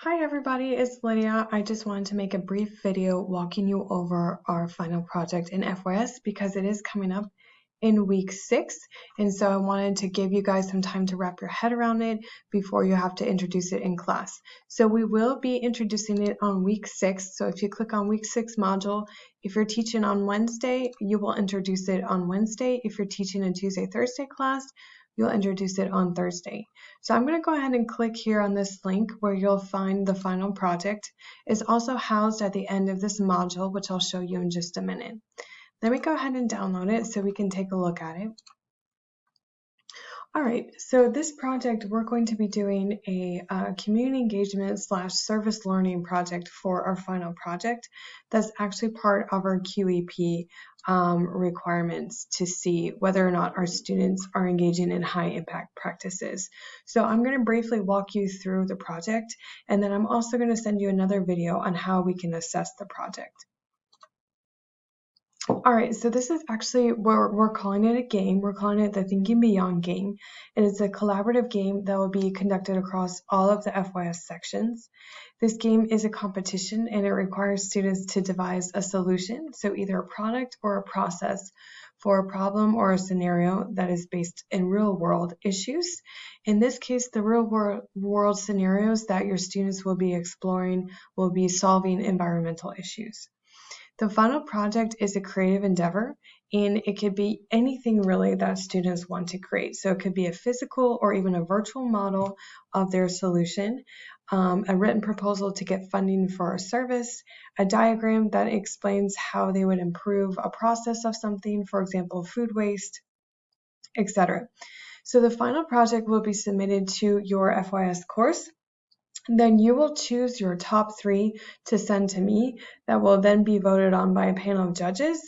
Hi everybody, it's Lydia. I just wanted to make a brief video walking you over our final project in FYS because it is coming up in week 6, and so I wanted to give you guys some time to wrap your head around it before you have to introduce it in class. So we will be introducing it on week 6. So if you click on week 6 module, if you're teaching on Wednesday, you will introduce it on Wednesday. If you're teaching a Tuesday, Thursday class, you'll introduce it on Thursday. So I'm going to go ahead and click here on this link where you'll find the final project. It's also housed at the end of this module, which I'll show you in just a minute. Let me go ahead and download it so we can take a look at it. All right, so this project, we're going to be doing a community engagement / service learning project for our final project. That's actually part of our QEP requirements to see whether or not our students are engaging in high impact practices. So I'm going to briefly walk you through the project, and then I'm also going to send you another video on how we can assess the project. All right, so this is actually, we're calling it a game. We're calling it the Thinking Beyond game. And it's a collaborative game that will be conducted across all of the FYS sections. This game is a competition and it requires students to devise a solution, so either a product or a process for a problem or a scenario that is based in real world issues. In this case, the real world scenarios that your students will be exploring will be solving environmental issues. The final project is a creative endeavor, and it could be anything really that students want to create. So it could be a physical or even a virtual model of their solution, a written proposal to get funding for a service, a diagram that explains how they would improve a process of something, for example, food waste, etc. So the final project will be submitted to your FYS course. Then you will choose your top 3 to send to me that will then be voted on by a panel of judges,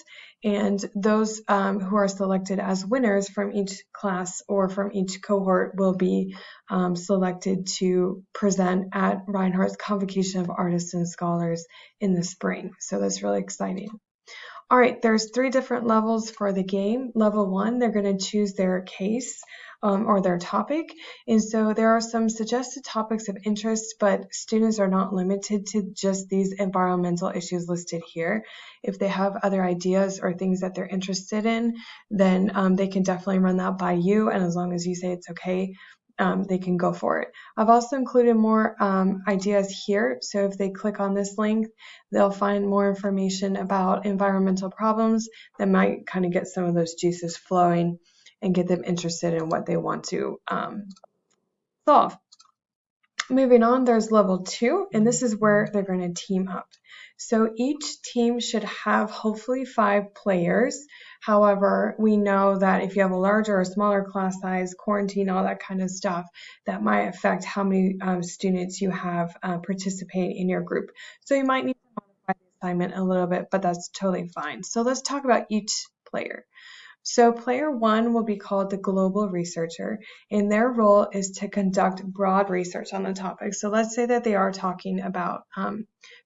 and those who are selected as winners from each class or from each cohort will be selected to present at Reinhardt's Convocation of Artists and Scholars in the spring. So that's really exciting. All right, there's 3 different levels for the game. Level 1, they're going to choose their case or their topic. And so there are some suggested topics of interest, but students are not limited to just these environmental issues listed here. If they have other ideas or things that they're interested in, then they can definitely run that by you. And as long as you say it's okay, they can go for it. I've also included more ideas here. So if they click on this link, they'll find more information about environmental problems that might kind of get some of those juices flowing and get them interested in what they want to solve. Moving on, there's level 2, and this is where they're going to team up. So each team should have hopefully 5 players. However, we know that if you have a larger or smaller class size, quarantine, all that kind of stuff, that might affect how many students you have participate in your group. So you might need to modify the assignment a little bit, but that's totally fine. So let's talk about each player. So player 1 will be called the global researcher, and their role is to conduct broad research on the topic. So let's say that they are talking about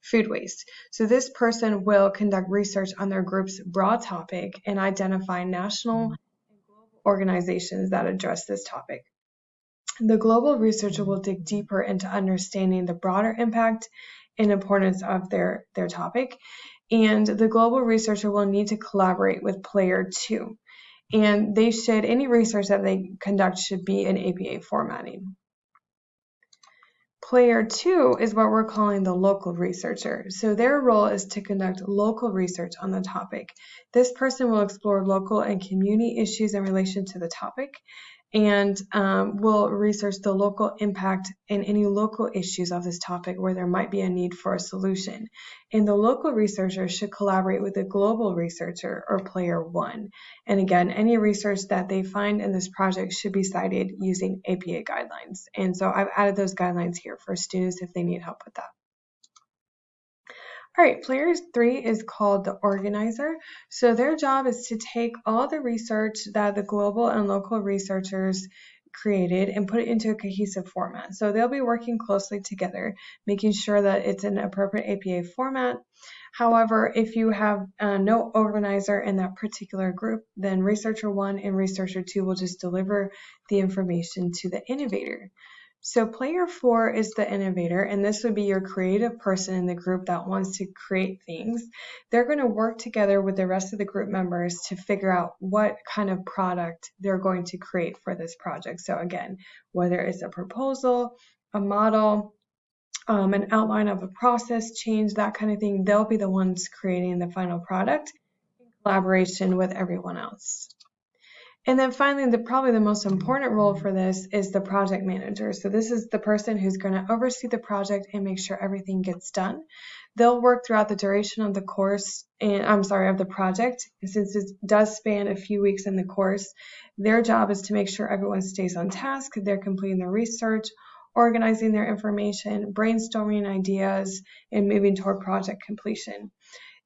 food waste. So this person will conduct research on their group's broad topic and identify national and global organizations that address this topic. The global researcher will dig deeper into understanding the broader impact and importance of their topic, and the global researcher will need to collaborate with player 2. And any research that they conduct should be in APA formatting. Player 2 is what we're calling the local researcher. So their role is to conduct local research on the topic. This person will explore local and community issues in relation to the topic, and will research the local impact and any local issues of this topic where there might be a need for a solution. And the local researcher should collaborate with the global researcher or player 1. And again, any research that they find in this project should be cited using APA guidelines. And so I've added those guidelines here for students if they need help with that. All right, player 3 is called the organizer. So their job is to take all the research that the global and local researchers created and put it into a cohesive format. So they'll be working closely together, making sure that it's an appropriate APA format. However, if you have no organizer in that particular group, then researcher 1 and researcher 2 will just deliver the information to the innovator. So player 4 is the innovator, and this would be your creative person in the group that wants to create things. They're going to work together with the rest of the group members to figure out what kind of product they're going to create for this project. So again, whether it's a proposal, a model, an outline of a process change, that kind of thing, they'll be the ones creating the final product in collaboration with everyone else. And then finally, probably the most important role for this is the project manager. So this is the person who's going to oversee the project and make sure everything gets done. They'll work throughout the duration of the course, of the project. And since it does span a few weeks in the course, their job is to make sure everyone stays on task, they're completing their research, organizing their information, brainstorming ideas, and moving toward project completion.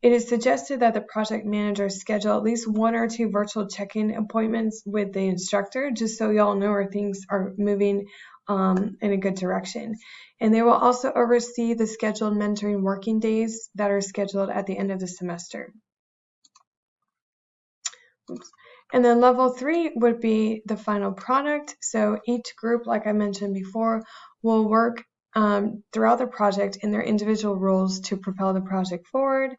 It is suggested that the project manager schedule at least 1 or 2 virtual check-in appointments with the instructor, just so y'all know where things are moving in a good direction. And they will also oversee the scheduled mentoring working days that are scheduled at the end of the semester. Oops. And then level 3 would be the final product. So each group, like I mentioned before, will work throughout the project in their individual roles to propel the project forward.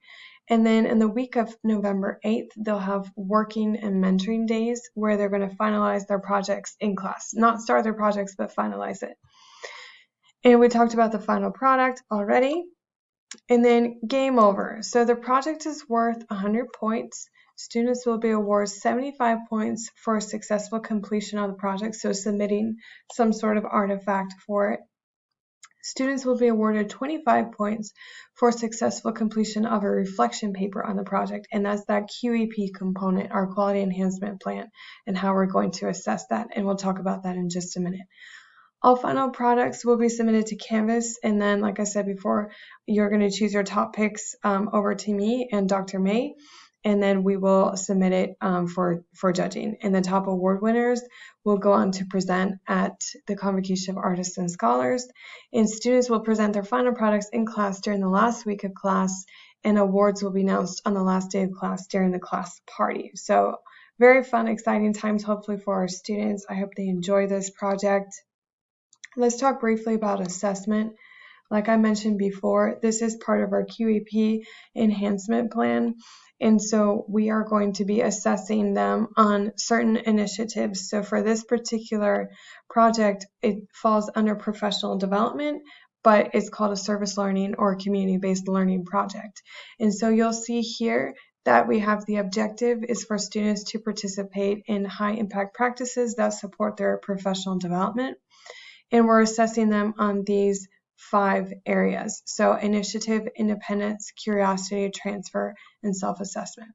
And then in the week of November 8th, they'll have working and mentoring days where they're going to finalize their projects in class. Not start their projects, but finalize it. And we talked about the final product already. And then game over. So the project is worth 100 points. Students will be awarded 75 points for successful completion of the project, so submitting some sort of artifact for it. Students will be awarded 25 points for successful completion of a reflection paper on the project, and that's that QEP component, our quality enhancement plan, and how we're going to assess that, and we'll talk about that in just a minute. All final products will be submitted to Canvas, and then, like I said before, you're going to choose your top picks over to me and Dr. May, and then we will submit it for judging. And the top award winners will go on to present at the Convocation of Artists and Scholars, and students will present their final products in class during the last week of class, and awards will be announced on the last day of class during the class party. So very fun, exciting times, hopefully, for our students. I hope they enjoy this project. Let's talk briefly about assessment. Like I mentioned before, this is part of our QEP enhancement plan. And so we are going to be assessing them on certain initiatives. So for this particular project, it falls under professional development, but it's called a service learning or community-based learning project. And so you'll see here that we have the objective is for students to participate in high-impact practices that support their professional development. And we're assessing them on these 5 areas. So initiative, independence, curiosity, transfer, and self-assessment.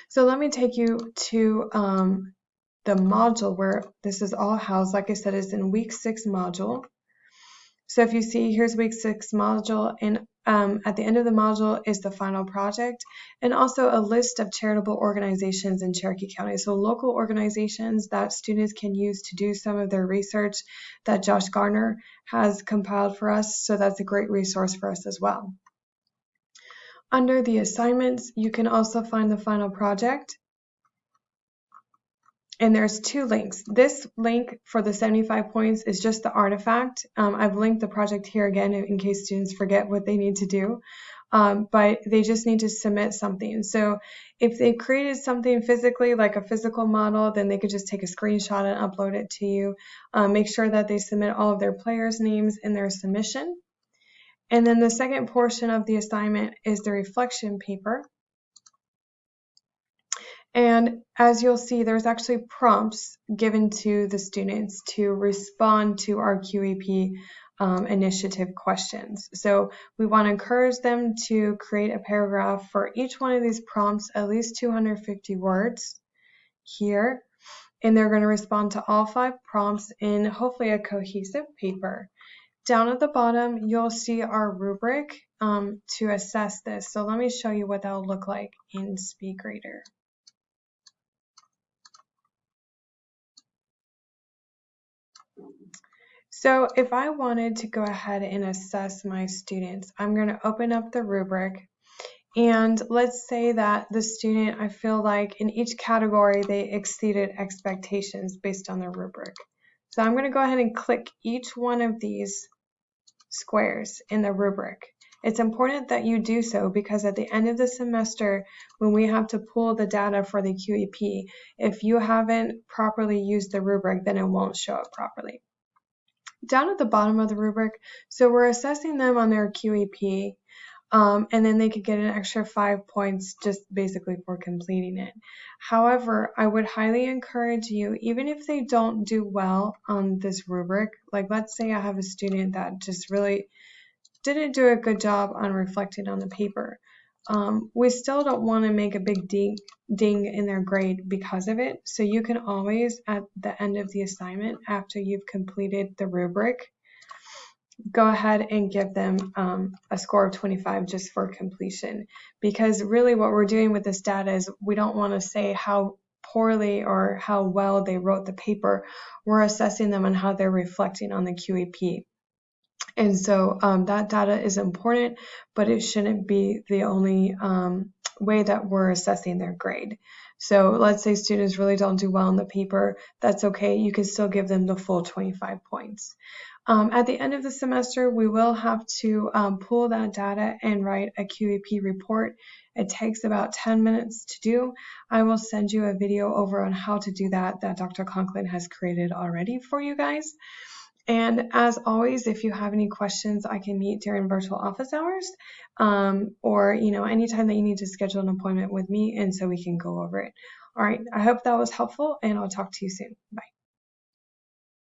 So let me take you to the module where this is all housed. Like I said, it's in week 6 module. So if you see, here's week 6 module, and at the end of the module is the final project, and also a list of charitable organizations in Cherokee County. So local organizations that students can use to do some of their research that Josh Garner has compiled for us. So that's a great resource for us as well. Under the assignments, you can also find the final project. And there's 2 links. This link for the 75 points is just the artifact. I've linked the project here again in case students forget what they need to do. But they just need to submit something. So if they created something physically, like a physical model, then they could just take a screenshot and upload it to you. Make sure that they submit all of their players' names in their submission. And then the second portion of the assignment is the reflection paper. And as you'll see, there's actually prompts given to the students to respond to our QEP initiative questions. So we want to encourage them to create a paragraph for each one of these prompts, at least 250 words here. And they're going to respond to all 5 prompts in hopefully a cohesive paper. Down at the bottom, you'll see our rubric to assess this. So let me show you what that will look like in SpeedGrader. So if I wanted to go ahead and assess my students, I'm going to open up the rubric, and let's say that the student, I feel like in each category they exceeded expectations based on their rubric. So I'm going to go ahead and click each one of these squares in the rubric. It's important that you do so because at the end of the semester, when we have to pull the data for the QEP, if you haven't properly used the rubric, then it won't show up properly. Down at the bottom of the rubric, so we're assessing them on their QEP, and then they could get an extra 5 points just basically for completing it. However, I would highly encourage you, even if they don't do well on this rubric, like let's say I have a student that just really didn't do a good job on reflecting on the paper. We still don't want to make a big ding in their grade because of it. So you can always, at the end of the assignment, after you've completed the rubric, go ahead and give them a score of 25 just for completion. Because really what we're doing with this data is we don't want to say how poorly or how well they wrote the paper. We're assessing them on how they're reflecting on the QEP. And so that data is important, but it shouldn't be the only way that we're assessing their grade. So let's say students really don't do well in the paper, that's okay. You can still give them the full 25 points. At the end of the semester, we will have to pull that data and write a QEP report. It takes about 10 minutes to do. I will send you a video over on how to do that Dr. Conklin has created already for you guys. And as always, if you have any questions, I can meet during virtual office hours, or anytime that you need to schedule an appointment with me, and so we can go over it. All right, I hope that was helpful, and I'll talk to you soon. Bye.